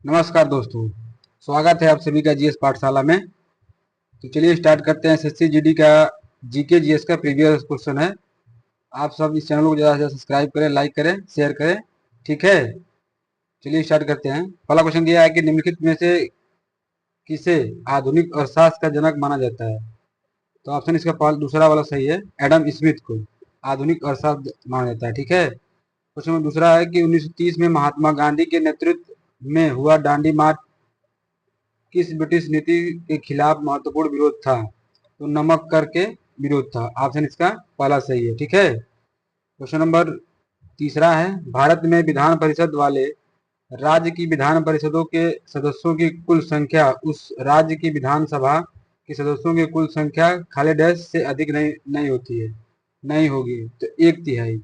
नमस्कार दोस्तों, स्वागत है आप सभी का जीएस पाठशाला में। तो चलिए स्टार्ट करते हैं। एसएससी जीडी का जीके जीएस का प्रीवियस क्वेश्चन है। आप सब इस चैनल को ज़्यादा से ज़्यादा सब्सक्राइब करें, लाइक करें, शेयर करें, ठीक है। चलिए स्टार्ट करते हैं। पहला क्वेश्चन दिया है कि निम्नलिखित में से किसे आधुनिक अर्थशास्त्र का जनक माना जाता है। तो ऑप्शन इसका दूसरा वाला सही है, एडम स्मिथ को आधुनिक अर्थशास्त्र माना जाता है, ठीक है। क्वेश्चन नंबर दूसरा है कि 1930 में महात्मा गांधी के नेतृत्व में हुआ दांडी मार्च किस ब्रिटिश नीति के खिलाफ महत्वपूर्ण विरोध था। तो नमक कर के विरोध था। ऑप्शन इसका पहला सही है, ठीक है। क्वेश्चन नंबर तीसरा है, भारत में विधान परिषद वाले राज्य की विधान परिषदों के सदस्यों की कुल संख्या उस राज्य की विधानसभा के सदस्यों की कुल संख्या खाली डैश से अधिक नहीं होती है, नहीं होगी, तो 1/3।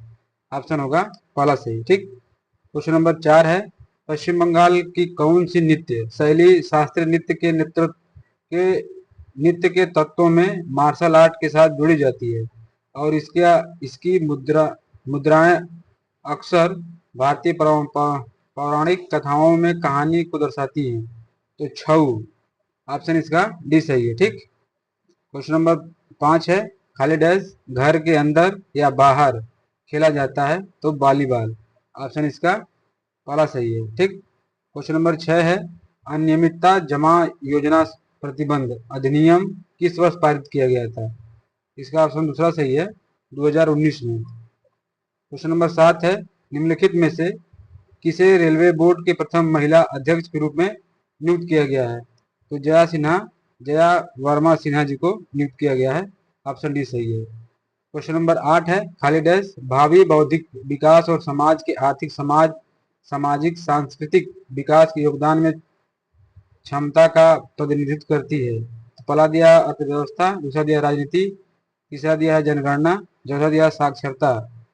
ऑप्शन होगा पहला सही, ठीक। क्वेश्चन नंबर 4 है, पश्चिम बंगाल की कौन सी नृत्य शैली शास्त्रीय नृत्य के तत्वों में मार्शल आर्ट के साथ जुड़ी जाती है और इसकी मुद्राएं अक्सर भारतीय पौराणिक कथाओं में कहानी को दर्शाती हैं। तो छऊ। ऑप्शन इसका डी सही है, ठीक। क्वेश्चन नंबर 5 है, खाली डैश घर के अंदर या बाहर खेला जाता है। तो वॉलीबॉल। ऑप्शन इसका पहला सही है, ठीक। क्वेश्चन नंबर 6 है, अनियमितता जमा योजना प्रतिबंध अधिनियम किस वर्ष पारित किया गया था। इसका ऑप्शन दूसरा सही है, 2019 में। क्वेश्चन नंबर 7 है, निम्नलिखित में से किसे रेलवे बोर्ड के प्रथम महिला अध्यक्ष के रूप में नियुक्त किया गया है। तो जया वर्मा सिन्हा जी को नियुक्त किया गया है। ऑप्शन डी सही है। क्वेश्चन नंबर 8 है, खाली डैश भावी बौद्धिक विकास और समाज के आर्थिक सामाजिक सांस्कृतिक विकास के योगदान में क्षमता का प्रतिनिधित्व करती है। तो पहला दिया अर्थव्यवस्था, दूसरा दिया राजनीति, तीसरा दिया है जनगणना, चौथा दिया साक्षरता।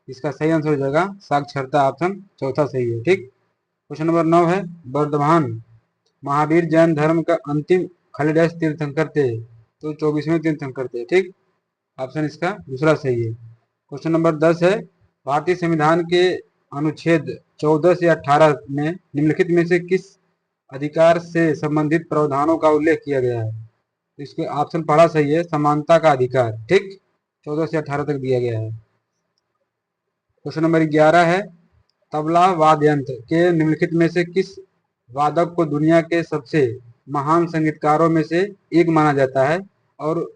इसका सही आंसर हो जाएगा साक्षरता। ऑप्शन चौथा सही है, ठीक। क्वेश्चन नंबर 9 है, वर्धमान महावीर जैन धर्म का अंतिम खाली डैश तीर्थंकर थे। तो 24वें तीर्थंकर थे, ठीक। ऑप्शन इसका दूसरा सही है। क्वेश्चन नंबर 10 है, भारतीय संविधान के अनुच्छेद 14 से 18 में निम्नलिखित में से किस अधिकार से संबंधित प्रावधानों का उल्लेख किया गया है। तो इसके ऑप्शन पहला सही है, समानता का अधिकार, ठीक। 14 से 18 तक दिया गया है। क्वेश्चन नंबर 11 है, तबला वाद्य यंत्र के निम्नलिखित में से किस वादक को दुनिया के सबसे महान संगीतकारों में से एक माना जाता है और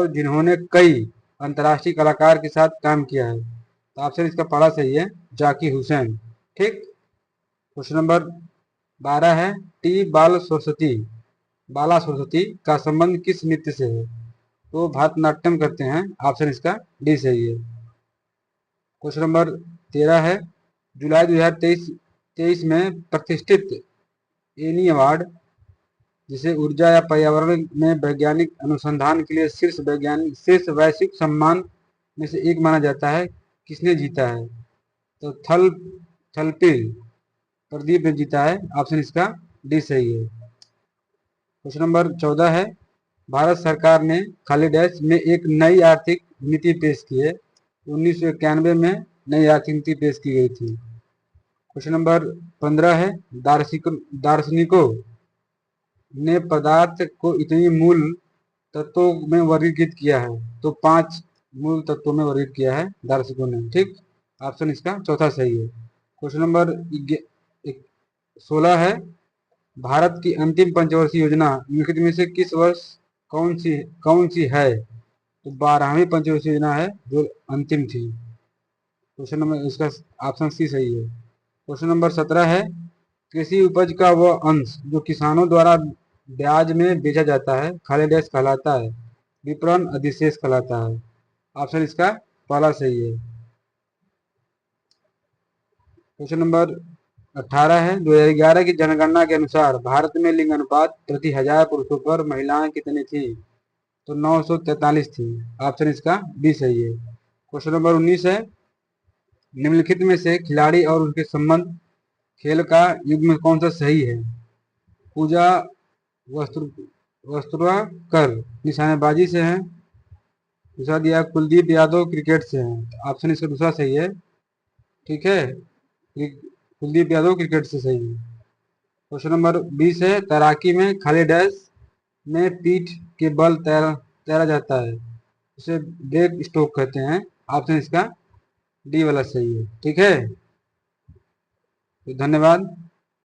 जिन्होंने कई अंतर्राष्ट्रीय कलाकार के साथ काम किया है। तो ऑप्शन इसका पहला सही है, जाकिर हुसैन, ठीक। क्वेश्चन नंबर 12 है, बाला सरस्वती का संबंध किस नृत्य से है। तो भरतनाट्यम करते हैं। ऑप्शन इसका डी सही है। क्वेश्चन नंबर 13 है, जुलाई 2023 में प्रतिष्ठित एनी अवार्ड जिसे ऊर्जा या पर्यावरण में वैज्ञानिक अनुसंधान के लिए शीर्ष वैश्विक सम्मान में से एक माना जाता है, किसने जीता है। तो थलपिल प्रदीप ने जीता है। ऑप्शन इसका डी सही है। क्वेश्चन नंबर 14 है, भारत सरकार ने खाली डैश में एक नई आर्थिक नीति पेश की है। 1991 में नई आर्थिक नीति पेश की गई थी। क्वेश्चन नंबर 15 है, दार्शनिकों ने पदार्थ को इतनी मूल तत्वों में वर्गीकृत किया है। तो 5 मूल तत्वों में वर्गीकृत किया है दार्शनिकों ने, ठीक। ऑप्शन इसका चौथा सही है। क्वेश्चन नंबर 16 है, भारत की अंतिम पंचवर्षीय योजना निम्नलिखित में से किस वर्ष कौन सी है। तो 12वीं पंचवर्षीय योजना है जो अंतिम थी। क्वेश्चन नंबर इसका ऑप्शन सी सही है। क्वेश्चन नंबर 17 है, कृषि उपज का वह अंश जो किसानों द्वारा ब्याज में बेचा जाता है खाली डैश कहलाता है। विपणन अधिशेष कहलाता है। ऑप्शन इसका पहला सही है। क्वेश्चन नंबर 18 है, 2011 की जनगणना के अनुसार भारत में लिंग अनुपात प्रति 1000 पुरुषों पर महिलाएं कितनी थी। तो 943 थी। ऑप्शन इसका बी सही है। क्वेश्चन नंबर 19 है, निम्नलिखित में से खिलाड़ी और उनके संबंध खेल का युग्म कौन सा सही है। पूजा वस्त्रोकर निशानेबाजी से हैं। दूसरा दिया कुलदीप यादव क्रिकेट से हैं। ऑप्शन इसका दूसरा सही है, ठीक है। कुलदीप यादव क्रिकेट से सही है। क्वेश्चन नंबर 20 है, तैराकी में खाली डैश में पीठ के बल तैरा तैरा जाता है, उसे ब्रेक स्ट्रोक कहते हैं। ऑप्शन इसका डी वाला सही है। ठीक है, तो धन्यवाद।